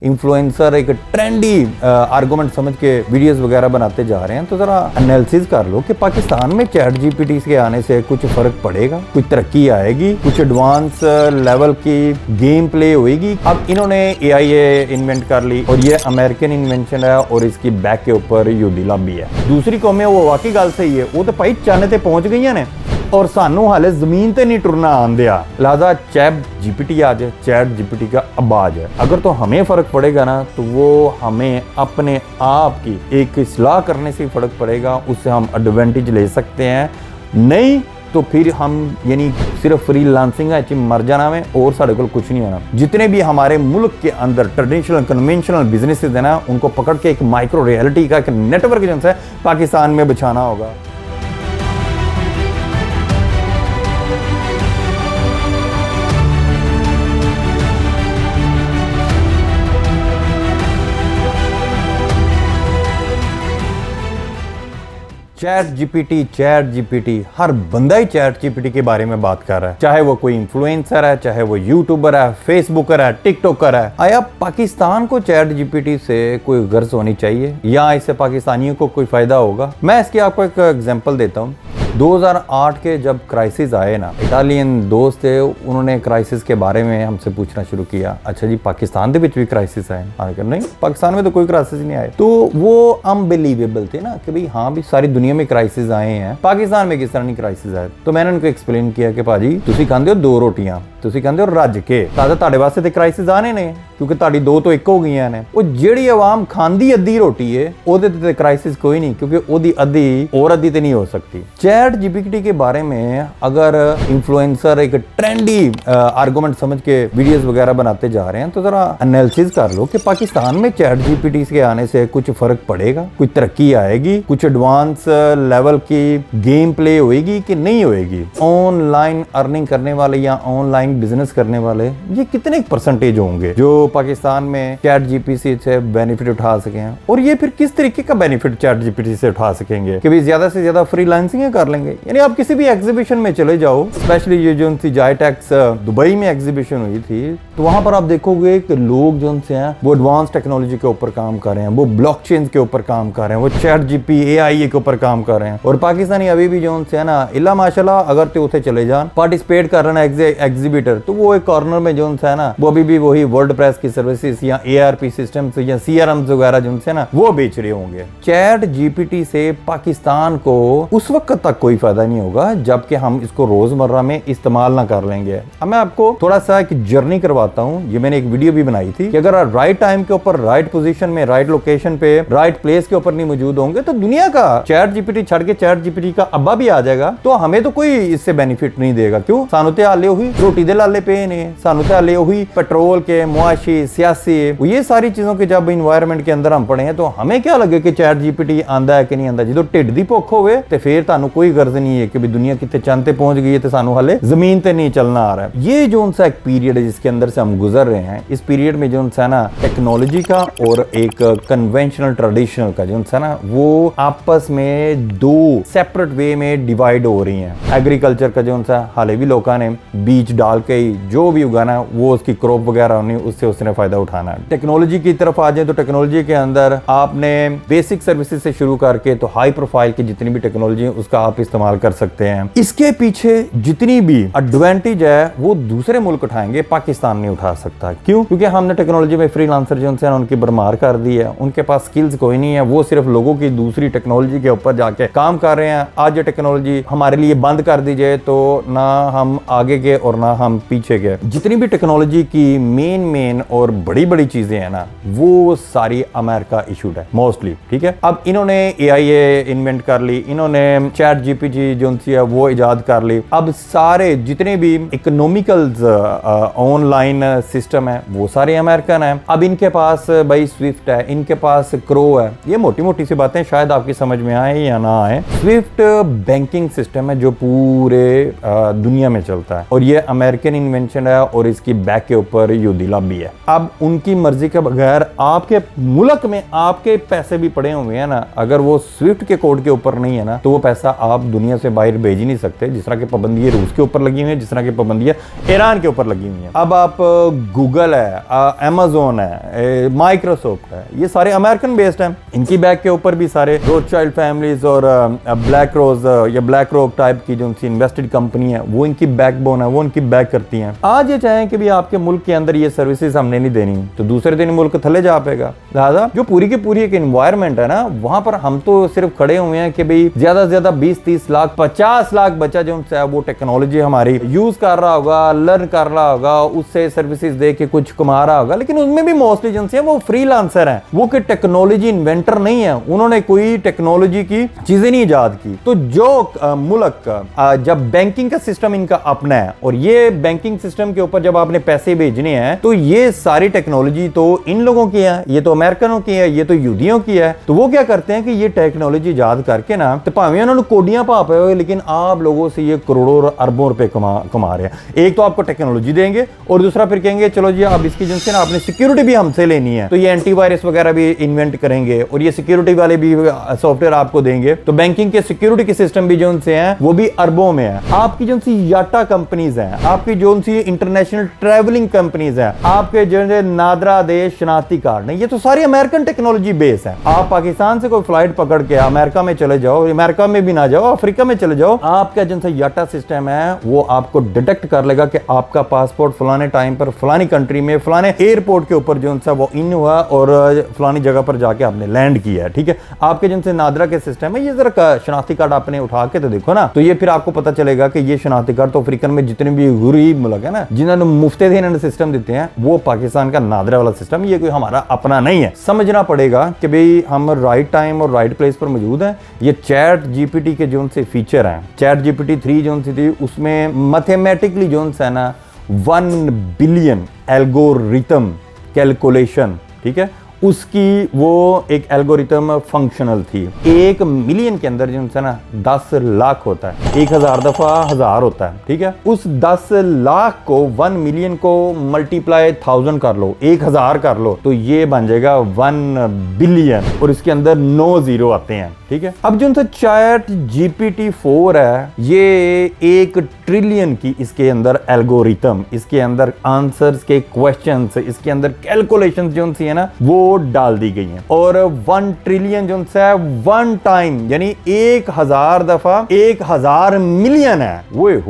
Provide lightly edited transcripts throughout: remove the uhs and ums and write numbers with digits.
Influencer एक trendy argument समझ के वीडियोस वगैरह बनाते जा रहे हैं, तो जरा एनालिसिस कर लो कि पाकिस्तान में चैट जीपीटी के आने से कुछ फर्क पड़ेगा, कुछ तरक्की आएगी, कुछ एडवांस लेवल की गेम प्ले होएगी। अब इन्होंने एआई इन्वेंट कर ली और ये अमेरिकन इन्वेंशन है और इसकी बैक के ऊपर यूदी लॉबी है। दूसरी कौमें वो वाकई गल सही है, वो तो भाई चाने ते पहुंच गई ने और सानू हाले जमीन ते नहीं टुरना आंदिया। लिहाजा चैट जीपीटी आज है, चैट जीपीटी का आवाज है। अगर तो हमें फर्क पड़ेगा ना, तो वो हमें अपने आप की एक इस्लाह करने से फर्क पड़ेगा, उससे हम एडवांटेज ले सकते हैं। नहीं तो फिर हम यानी सिर्फ फ्रीलांसिंग है मर जाना में और साढ़े को कुछ नहीं होना। जितने भी हमारे मुल्क के अंदर ट्रेडिशनल कन्वेंशनल बिजनेसेस है ना, उनको पकड़ के एक माइक्रो रियलिटी का एक नेटवर्क जो है पाकिस्तान में बिछाना होगा। चैट जीपीटी हर बंदा ही चैट जीपीटी के बारे में बात कर रहा है, चाहे वो कोई इन्फ्लुएंसर है, चाहे वो यूट्यूबर है, फेसबुकर है, टिकटॉकर है। आया पाकिस्तान को चैट जीपीटी से कोई गर्ज होनी चाहिए या इससे पाकिस्तानियों को कोई फायदा होगा? मैं इसकी आपको एक एग्जांपल देता हूँ। 2008 के जब क्राइसिस आए ना, इटालियन दोस्त थे, उन्होंने क्राइसिस के बारे में हमसे पूछना शुरू किया, अच्छा जी पाकिस्तान के भी क्राइसिस आए? नहीं, पाकिस्तान में तो कोई क्राइसिस नहीं आए। तो वो अनबिलीवेबल थे ना कि भाई हाँ भी सारी दुनिया में क्राइसिस आए हैं, पाकिस्तान में किस तरह नहीं क्राइसिस आए। तो मैंने उनको एक्सप्लेन किया कि भाजी तुसी खांदे हो 2 रोटियां, तुसी खांदे हो रज के, ताड़े वास्ते ते क्राइसिस आने ने क्योंकि ताड़ी 2 तो 1 हो गई ने। वो जेड़ी आवाम खांदी अद्धी रोटी है ओदे ते क्राइसिस कोई नहीं, क्योंकि ओदी अद्धी और अद्धी ते नहीं हो सकती। चैट जीपीटी के बारे में अगर इन्फ्लुएंसर एक ट्रेंडी आर्गुमेंट समझ के वीडियोस वगैरह बनाते जा रहे हैं, तो जरा एनालिसिस कर लो कि पाकिस्तान में चैट जीपीटी के आने से कुछ फर्क पड़ेगा, कुछ तरक्की आएगी, कुछ एडवांस लेवल की गेम प्ले होएगी कि नहीं होएगी। ऑनलाइन अर्निंग करने वाले या ऑनलाइन बिजनेस करने वाले ये कितने परसेंटेज होंगे जो पाकिस्तान में चैट जीपीटी से बेनिफिट उठा सके हैं, और ये फिर किस तरीके का बेनिफिट चैट जीपीटी से उठा सकेंगे कि भी ज्यादा से ज्यादा फ्रीलांसिंग कर लेंगे। यानी आप किसी भी एग्जीबिशन में चले जाओ, स्पेशली ये जो उनकी जायटेक्स दुबई में एग्जीबिशन हुई थी, तो वहां पर आप देखोगे कि लोग जो उनसे हैं वो एडवांस टेक्नोलॉजी के ऊपर काम कर रहे हैं, वो ब्लॉकचेन के ऊपर काम कर रहे हैं, वो चैट जीपी एआई के ऊपर काम कर रहे हैं। और पाकिस्तानी अभी भी जो उनसे है ना, इल्ला माशाल्लाह अगर तो उसे चले जान पार्टिसिपेट कर रहे हैं एग्जीबिटर, तो वो एक कॉर्नर में जो उनसे है ना, वो अभी भी वही वर्ल्ड प्रेस की सर्विसेज या एआरपी सिस्टम्स या सीआरएम्स वगैरह जो उनसे ना वो बेच रहे होंगे। चैट जीपीटी से पाकिस्तान को उस वक्त तक कोई फायदा नहीं होगा जबकि हम इसको रोजमर्रा में इस्तेमाल ना कर लेंगे। अब मैं आपको थोड़ा सा एक जर्नी करवाता हूँ। ये मैंने एक वीडियो भी बनाई थी कि अगर राइट टाइम के ऊपर, राइट पोजीशन में, राइट लोकेशन पे, राइट प्लेस के ऊपर नहीं मौजूद होंगे, तो दुनिया का चैट जीपीटी छड़ के चैट जीपीटी का अब्बा भी आ जाएगा, तो हमें तो कोई इससे बेनिफिट नहीं देगा। क्यों? सानू ते हाले हुई रोटी दे लाले पे ने, सानू ते हाले हुई पेट्रोल के, मुआशी, सियासी, ये सारी चीजों के जब इन्वायरमेंट के अंदर हम पड़े हैं, तो हमें क्या लगे कि चैट जीपीटी आंदा है कि नहीं आंदा। जो ढिड दी भुख होवे ते फिर तानू कोई गर्ज नहीं है कि भी दुनिया कितने चंद ते पहुंच गई है ते सानू हाले जमीन ते नहीं चलना आ रहा है। ये जो उनसा एक पीरियड है जिसके अंदर से हम गुजर रहे हैं, इस पीरियड में जो उनसा ना टेक्नोलॉजी का और एक कन्वेंशनल ट्रेडिशनल का जो उनसा ना, वो आपस में 2 सेपरेट वे में डिवाइड हो रही हैं। एग्रीकल्चर का जो उनसा हाले भी लोगों ने बीज डाल के जो भी उगाना वो उसकी क्रॉप वगैरह होनी, उससे उसने फायदा उठाना है। टेक्नोलॉजी की तरफ आ जाए तो टेक्नोलॉजी के अंदर आपने बेसिक सर्विसेज से शुरू करके तो हाई प्रोफाइल की जितनी भी टेक्नोलॉजी है उसका आप इस्तेमाल कर सकते हैं। इसके पीछे जितनी भी एडवांटेज है वो दूसरे मुल्क उठाएंगे, पाकिस्तान नहीं उठा सकता। क्यों? क्योंकि हमने टेक्नोलॉजी में फ्रीलांसर जो उनसे उनकी भरमार कर दी है, उनके पास स्किल्स कोई नहीं है, वो सिर्फ लोगों की दूसरी टेक्नोलॉजी के ऊपर जाके काम कर रहे हैं। आज ये टेक्नोलॉजी हमारे लिए बंद कर दी जाए तो ना हम आगे के और ना हम पीछे के। जितनी भी टेक्नोलॉजी की मेन और बड़ी चीजें हैं ना, वो सारी अमेरिका इशूड है मोस्टली। ठीक है, अब इन्होंने एआई इन्वेंट कर ली, इन्होंने चैट जीपीटी जो है वो इजाद कर ली। अब सारे जितने भी इकोनॉमिकल ऑनलाइन सिस्टम है वो सारे अमेरिकन है। अब इनके पास भाई स्विफ्ट है, इनके पास क्रो है। ये मोटी सी बातें शायद आपकी समझ में आए या ना आए। स्विफ्ट बैंकिंग सिस्टम है जो पूरे दुनिया में चलता है और ये अमेरिकन इन्वेंशन है और इसकी बैक के ऊपर यहूदी लॉबी है। अब उनकी मर्जी के बगैर आपके मुल्क में आपके पैसे भी पड़े हुए हैं ना, अगर वो स्विफ्ट के कोड के ऊपर नहीं है ना, तो वो पैसा आप दुनिया से बाहर भेज ही नहीं सकते। जिस तरह की पाबंदी रूस के ऊपर लगी हुई है, जिस तरह की पाबंदी ईरान के ऊपर लगी हुई है। अब आप गूगल है, अमेजोन है, माइक्रोसॉफ्ट है, ये सारे अमेरिकन बेस्ड हैं। इनकी बैक के ऊपर भी सारे रोथशाइल्ड फैमिलीज और ब्लैक रोज या ब्लैक रॉक टाइप की जो उनकी इन्वेस्टेड कंपनी है, वो इनकी बैकबोन है, वो उनकी बैक करती हैं। आज ये चाहें कि भी आपके मुल्क के अंदर ये सर्विसेज हमने नहीं देनी, तो दूसरे दिन मुल्क थले जा पाएगा। लिहाजा जो पूरी की पूरी एक एनवायरमेंट है ना, वहां पर हम तो सिर्फ खड़े हुए हैं कि भाई ज्यादा से ज्यादा 20-30 लाख 50 लाख बच्चा जो है वो टेक्नोलॉजी हमारी यूज कर रहा होगा, लर्न कर रहा होगा, उससे सर्विसेज दे के कुछ कमा रहा होगा। लेकिन उनमें भी मोस्टली जो है वो फ्रीलांसर हैं, वो कि टेक्नोलॉजी इन्वेंटर नहीं है, उन्होंने कोई टेक्नोलॉजी की चीजें नहीं ईजाद की। तो जो मुल्क जब बैंकिंग का सिस्टम इनका अपना है और ये बैंकिंग सिस्टम के ऊपर जब आपने पैसे भेजने हैं, तो ये सारी टेक्नोलॉजी तो इन लोगों की है, ये तो अमेरिकनों की है, ये तो यहूदियों की है। तो वो क्या करते हैं कि ये टेक्नोलॉजी ईजाद करके ना, तो भावें उन्होंने कोडियां पा पाए हुए, लेकिन आप लोगों से ये करोड़ों और अरबों रुपए कमा रहे हैं। एक तो आपको टेक्नोलॉजी देंगे और दूसरा फिर कहेंगे चलो जी अब इसकी जिनसे ना आपने सिक्योरिटी भी हमसे लेनी है, तो ये एंटीवायरस वगैरह भी इन्वेंट करेंगे और ये सिक्योरिटी वाले भी सॉफ्टवेयर आपको देंगे। तो बैंकिंग के सिक्योरिटी के सिस्टम भी जो उनसे हैं वो भी अरबों में है। आपकी जो सी याटा कंपनीज हैं, आपकी जो सी इंटरनेशनल ट्रैवलिंग कंपनीज हैं, आपके जो नादरा देश शनाख्ती कार्ड नहीं, ये तो सारी अमेरिकन टेक्नोलॉजी बेस है। आप पाकिस्तान से कोई फ्लाइट पकड़ के अमेरिका में चले जाओ, अमेरिका में भी ना जाओ, अफ्रीका में चले जाओ, आपका जो सा याटा सिस्टम है वो आपको डिटेक्ट कर लेगा कि आपका पासपोर्ट फलाने टाइम पर फलानी कंट्री में फलाने एयरपोर्ट के ऊपर जो सा वो इन हुआ और फलानी जगह पर जाके आपने लैंड किया है। ठीक है, आपके जिनसे नादरा के सिस्टम है, ये जरा शनाख्ती कार्ड आपने उठा के तो देखो ना, तो ये फिर आपको पता चलेगा कि ये शनाख्ती कार्ड तो अफ्रीकन में जितने भी गरीब मुल्क है ना, जिन्होंने मुफ्ते इन्होंने सिस्टम देते हैं, वो पाकिस्तान का नादरा वाला सिस्टम, ये कोई हमारा अपना नहीं है। समझना पड़ेगा कि भाई हम राइट टाइम और राइट प्लेस पर मौजूद हैं। ये चैट जीपीटी के जो से फीचर हैं, चैट जीपीटी 3 जो सी थी, उसमें मैथमेटिकली जो है ना 1 बिलियन एल्गोरिथम कैलकुलेशन, ठीक है, उसकी वो एक एल्गोरिथम फंक्शनल थी। 1 मिलियन के अंदर जो है ना 10 लाख होता है, 1000 दफा 1000 होता है। ठीक है, उस 10 लाख को 1 मिलियन को मल्टीप्लाई 1000 कर लो, 1000 कर लो, तो ये बन जाएगा 1 बिलियन और इसके अंदर 9 जीरो आते हैं। ठीक है, अब जो चैट जीपीटी 4 है, ये 1 ट्रिलियन की इसके अंदर एल्गोरिथम, इसके अंदर आंसर्स के क्वेश्चंस, इसके अंदर कैलकुलेशंस जो सी है ना वो डाल दी गई हैं। और 1 ट्रिलियन जो है 1 टाइम यानी 1000 दफा 1000 मिलियन है। हुए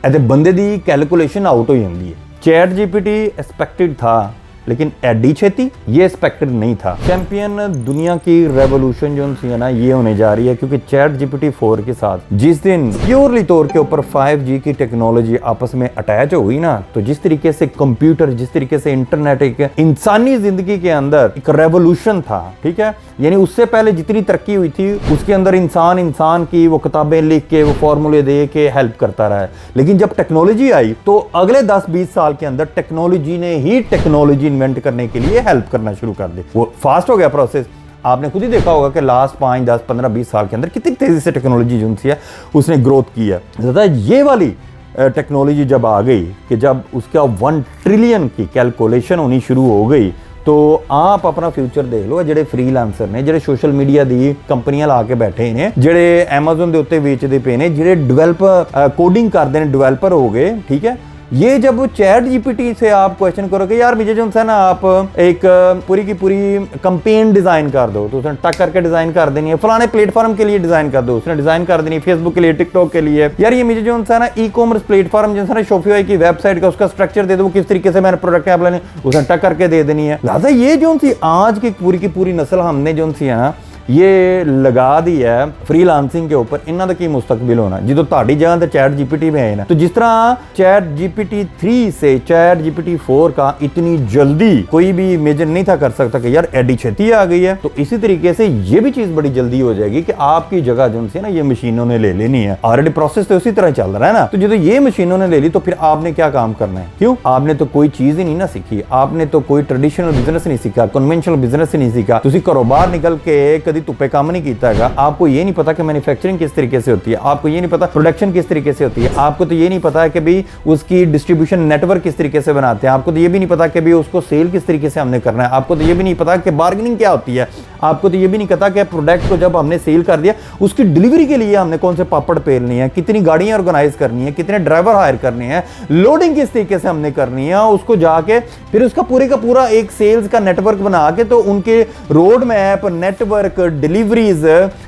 ऐसे बंदे दी कैलकुलेशन आउट हो जाती है। चैट जीपीटी एक्सपेक्टेड था, लेकिन एडी छेती ये एक्सपेक्टेड नहीं था। चैंपियन दुनिया की रेवोल्यूशन जो है ना ये होने जा रही है, क्योंकि चैट जीपीटी 4 के साथ जिस दिन प्योरली तौर के ऊपर 5G की टेक्नोलॉजी आपस में अटैच हुई ना, तो जिस तरीके से कंप्यूटर, जिस तरीके से इंटरनेट एक इंसानी जिंदगी के अंदर एक रेवोल्यूशन था। ठीक है, यानी उससे पहले जितनी तरक्की हुई थी उसके अंदर इंसान की वो किताबें लिख के वो फॉर्मूले दे के हेल्प करता रहा है। लेकिन जब टेक्नोलॉजी आई तो अगले 10-20 साल के अंदर टेक्नोलॉजी ने ही टेक्नोलॉजी इन्वेंट करने के लिए हेल्प करना शुरू कर दी। वो फास्ट हो गया प्रोसेस। आपने खुद ही देखा होगा कि लास्ट 5, 10, 15, 20 साल के अंदर कितनी तेजी से टेक्नोलॉजी जो है उसने ग्रोथ की है। ज़्यादा ये वाली टेक्नोलॉजी जब आ गई कि जब उसका 1 ट्रिलियन की कैलकुलेशन होनी शुरू हो गई, तो आप अपना फ्यूचर देख लो। जेडे फ्रीलांसर ने, जेडे सोशल मीडिया दी कंपनियां ला के बैठे ने, जेडे Amazon दे उत्ते बेचदे पे ने, जेडे डेवलपर कोडिंग करते हैं, डेवलपर हो गए। ठीक है, ये जब चैट जीपीटी से आप क्वेश्चन करोगे यार मुझे जो है ना आप एक पूरी की पूरी कंपेन डिजाइन कर दो, तो उसने टक करके डिजाइन कर देनी है। फलाने प्लेटफॉर्म के लिए डिजाइन कर दो, उसने डिजाइन कर देनी है फेसबुक के लिए, टिकटॉक के लिए। यार ये मुझे जो है ना ई कॉमर्स प्लेटफॉर्म जो है ना शॉपिफाई की वेबसाइट का उसका स्ट्रक्चर दे दो, किस तरीके से मैंने प्रोडक्ट ऐप लेने, उसने टक करके दे देनी है। लिहाजा ये जो सी आज की पूरी नस्ल हमने जो सी है ना ये लगा दी है फ्रीलांसिंग के ऊपर, इन्हों का की मुस्तकबिल होना जो ताड़ी जगह तो चैट जीपीटी में आए ना। तो जिस तरह चैट जीपीटी 3 से चैट जीपीटी 4 का इतनी जल्दी कोई भी इमेजिन नहीं था कर सकता कि यार एडी छेती आ गई है, तो इसी तरीके से ये भी चीज बड़ी जल्दी हो जाएगी कि आपकी जगह जो है ना ये मशीनों ने ले लेनी है। ऑलरेडी प्रोसेस तो उसी तरह चल रहा है ना। तो जो ये मशीनों ने ले ली तो फिर आपने क्या काम करना है? क्यों? आपने तो कोई चीज ही नहीं ना सीखी, आपने तो कोई ट्रेडिशनल बिजनेस नहीं सीखा, कन्वेंशनल बिजनेस ही नहीं सीखा। तुसी घरों बाहर निकल के कभी तुप्पे काम नहीं किया है, आपको ये नहीं पता कि मैन्युफैक्चरिंग किस तरीके से होती है, आपको ये नहीं पता प्रोडक्शन किस तरीके से होती है, आपको तो ये नहीं पता कि भाई उसकी डिस्ट्रीब्यूशन नेटवर्क किस तरीके से बनाते हैं, आपको तो ये भी नहीं पता कि भाई उसको सेल किस तरीके से हमने करना है, आपको तो ये भी नहीं पता कि बार्गेनिंग क्या होती है, आपको तो ये भी नहीं पता कि प्रोडक्ट को जब हमने सेल कर दिया उसकी डिलीवरी के लिए हमने कौन से पापड़ पेलनी है, कितनी गाड़ियां ऑर्गेनाइज करनी है, कितने ड्राइवर हायर करने हैं, लोडिंग किस तरीके से हमने करनी है, उसको जाके फिर उसका पूरे का पूरा एक सेल्स का नेटवर्क बना के तो उनके रोड मैप, नेटवर्क, डिलीवरीज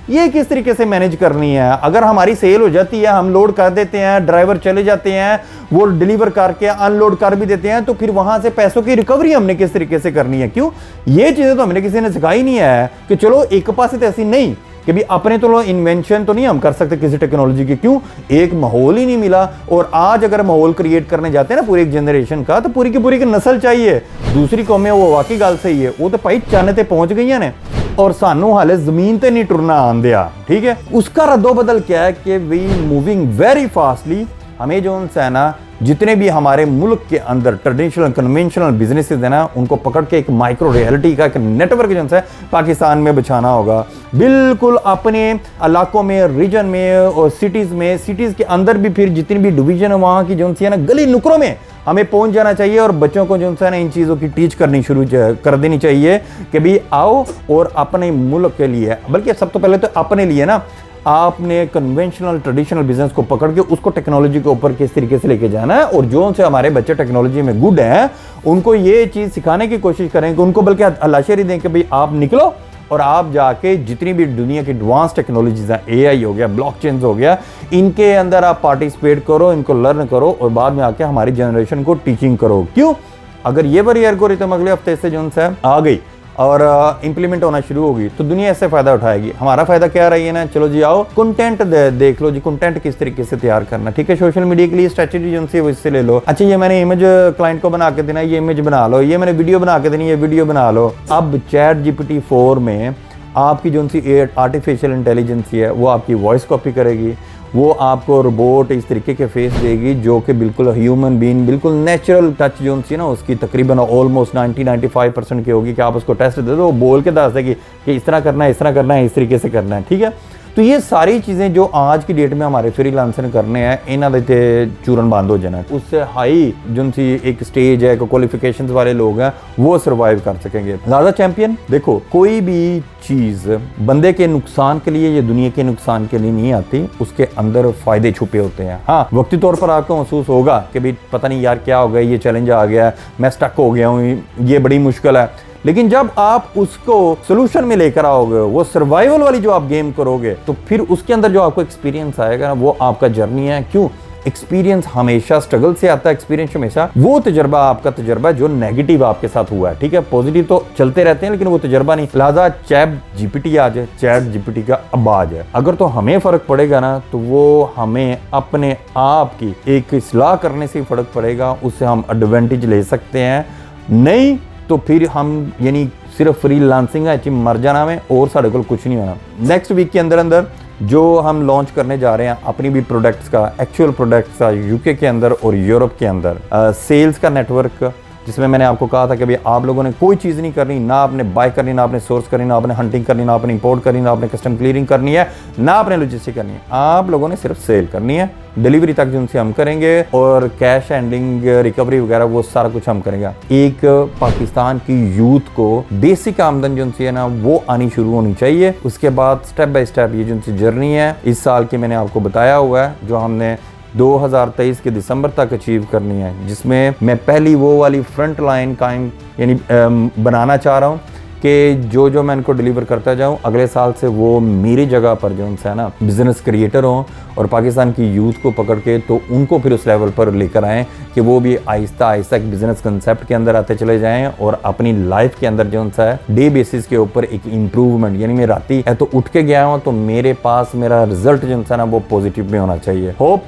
ये किस तरीके से मैनेज करनी है। अगर हमारी सेल हो जाती है, हम लोड कर देते हैं, ड्राइवर चले जाते हैं, वो डिलीवर करके अनलोड कर भी देते हैं, तो फिर वहां से पैसों की रिकवरी हमने किस तरीके से करनी है। क्यों, ये चीजें तो हमने किसी ने सिखाई नहीं है कि चलो एक पास तो ऐसी नहीं कि भी अपने तो इन्वेंशन तो नहीं हम कर सकते किसी टेक्नोलॉजी की, क्यों, एक माहौल ही नहीं मिला। और आज अगर माहौल क्रिएट करने जाते हैं ना पूरी एक जनरेशन का, तो पूरी की नस्ल चाहिए। दूसरी कौमें वो वाकई गल सही है, वो तो भाई चन्न ते पहुंच गई ने और सानू हाले जमीन ते नहीं टुरना आंदिया, ठीक है। उसका रद्दोबदल क्या है कि वी मूविंग वेरी फास्टली, हमें जो है ना जितने भी हमारे मुल्क के अंदर ट्रेडिशनल कन्वेंशनल बिजनेसेस है ना, उनको पकड़ के एक माइक्रो रियलिटी का एक नेटवर्क जो है पाकिस्तान में बिछाना होगा। बिल्कुल अपने इलाकों में, रीजन में और सिटीज़ के अंदर भी फिर जितनी भी डिवीजन है वहाँ की जो है ना गली नुकरों में हमें पहुंच जाना चाहिए और बच्चों को जो है ना इन चीज़ों की टीच करनी शुरू कर देनी चाहिए कि भाई आओ और अपने मुल्क के लिए, बल्कि सबसे पहले तो अपने लिए ना आपने कन्वेंशनल ट्रेडिशनल बिजनेस को पकड़ के उसको टेक्नोलॉजी के ऊपर किस तरीके से लेके जाना है। और जो से हमारे बच्चे टेक्नोलॉजी में गुड हैं उनको ये चीज़ सिखाने की कोशिश करें कि उनको बल्कि अल्लाशरी दें कि भाई आप निकलो और आप जाके जितनी भी दुनिया की एडवांस टेक्नोलॉजीज हैं, AI हो गया, ब्लॉकचेन हो गया, इनके अंदर आप पार्टिसिपेट करो, इनको लर्न करो और बाद में आके हमारी जनरेशन को टीचिंग करो। क्यों, अगर ये वाली एल्गोरिथम अगले हफ्ते से जो है आ गई और इंप्लीमेंट होना शुरू होगी तो दुनिया इससे फायदा उठाएगी। हमारा फायदा क्या रही है ना, चलो जी आओ कंटेंट देख लो जी, कंटेंट किस तरीके से तैयार करना, ठीक है। सोशल मीडिया के लिए स्ट्रेटजी जो है वो इससे ले लो। अच्छा, ये मैंने इमेज क्लाइंट को बना के देना, ये इमेज बना लो, ये मैंने वीडियो बना के देनी, ये वीडियो बना लो। अब ChatGPT 4 में आपकी जो सी आर्टिफिशियल इंटेलिजेंस है वो आपकी वॉइस कॉपी करेगी, वो आपको रोबोट इस तरीके के फेस देगी जो कि बिल्कुल ह्यूमन बीइंग, बिल्कुल नेचुरल टच जो है ना उसकी तकरीबन ऑलमोस्ट 90-95% की होगी कि आप उसको टेस्ट दे दो, वो बोल के दस देगी कि इस तरह करना है, इस तरह करना है, इस तरीके से करना है, ठीक है। तो ये सारी चीज़ें जो आज की डेट में हमारे फ्रीलांसर करने हैं, इन्हों के चूरन बंद हो जाना। उससे हाई जो सी एक स्टेज है, क्वालिफिकेशंस वाले लोग हैं वो सर्वाइव कर सकेंगे। ज़्यादा चैंपियन देखो, कोई भी चीज़ बंदे के नुकसान के लिए या दुनिया के नुकसान के लिए नहीं आती, उसके अंदर फायदे छुपे होते हैं। हाँ, वक्ती तौर पर आपको महसूस होगा कि भाई पता नहीं यार क्या हो गया, ये चैलेंज आ गया, मैं स्टक हो गया हूँ, ये बड़ी मुश्किल है। लेकिन जब आप उसको सोल्यूशन में लेकर आओगे, वो सर्वाइवल वाली जो आप गेम करोगे, तो फिर उसके अंदर जो आपको एक्सपीरियंस आएगा ना वो आपका जर्नी है। क्यों, एक्सपीरियंस हमेशा स्ट्रगल से आता है, एक्सपीरियंस हमेशा वो तजर्बा आपका तजर्बा जो नेगेटिव आपके साथ हुआ है, ठीक है। पॉजिटिव तो चलते रहते हैं लेकिन वो तजर्बा नहीं। लिहाजा ChatGPT आज है, ChatGPT का अब आज है। अगर तो हमें फर्क पड़ेगा ना तो वो हमें अपने आप की एक इस्लाह करने से फर्क पड़ेगा, उससे हम एडवांटेज ले सकते हैं। नहीं तो फिर हम यानी सिर्फ फ्रीलांसिंग है मर जाना में और साढ़े को कुछ नहीं होना। नेक्स्ट वीक के अंदर जो हम लॉन्च करने जा रहे हैं अपनी भी प्रोडक्ट्स का, एक्चुअल प्रोडक्ट्स का, UK के अंदर और यूरोप के अंदर सेल्स का नेटवर्क, जिसमें मैंने आपको कहा था कि भाई आप लोगों ने कोई चीज़ नहीं करनी, ना आपने बाय करनी, ना आपने सोर्स करनी, ना आपने हंटिंग करनी, ना आपने इंपोर्ट करनी, ना आपने कस्टम क्लियरिंग करनी है, ना आपने लॉजिस्टिक करनी है। आप लोगों ने सिर्फ सेल करनी है, डिलीवरी तक जो उनसे हम करेंगे और कैश हैंडलिंग, रिकवरी वगैरह वो सारा कुछ हम करेंगे। एक पाकिस्तान की यूथ को बेसिक आमदन जो है ना वो आनी शुरू होनी चाहिए। उसके बाद स्टेप बाय स्टेप ये जो जर्नी है इस साल की मैंने आपको बताया हुआ है, जो हमने 2023 के दिसंबर तक अचीव करनी है, जिसमें मैं पहली वो वाली फ्रंट लाइन कायम यानी बनाना चाह रहा हूँ कि जो मैं इनको डिलीवर करता जाऊँ, अगले साल से वो मेरी जगह पर जो है ना बिजनेस क्रिएटर हों और पाकिस्तान की यूथ को पकड़ के तो उनको फिर उस लेवल पर लेकर आएँ कि वो भी आहिस्ता आहिस्ता एक बिजनेस कंसेप्ट के अंदर आते चले जाएं और अपनी लाइफ के अंदर जो है डे बेसिस के ऊपर एक इम्प्रूवमेंट, यानी मैं राती है तो उठ के गया हूँ तो मेरे पास मेरा रिजल्ट जो है ना वो पॉजिटिव में होना चाहिए। होप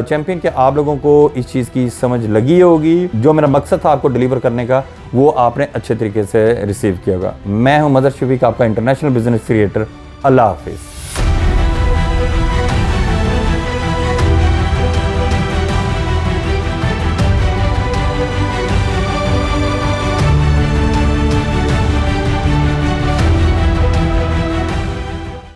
चैंपियन के आप लोगों को इस चीज़ की समझ लगी होगी। जो मेरा मकसद था आपको डिलीवर करने का वो आपने अच्छे तरीके से रिसीव किया होगा। मैं हूं मदर शफीक, आपका इंटरनेशनल बिजनेस क्रिएटर। अल्लाह हाफिज़।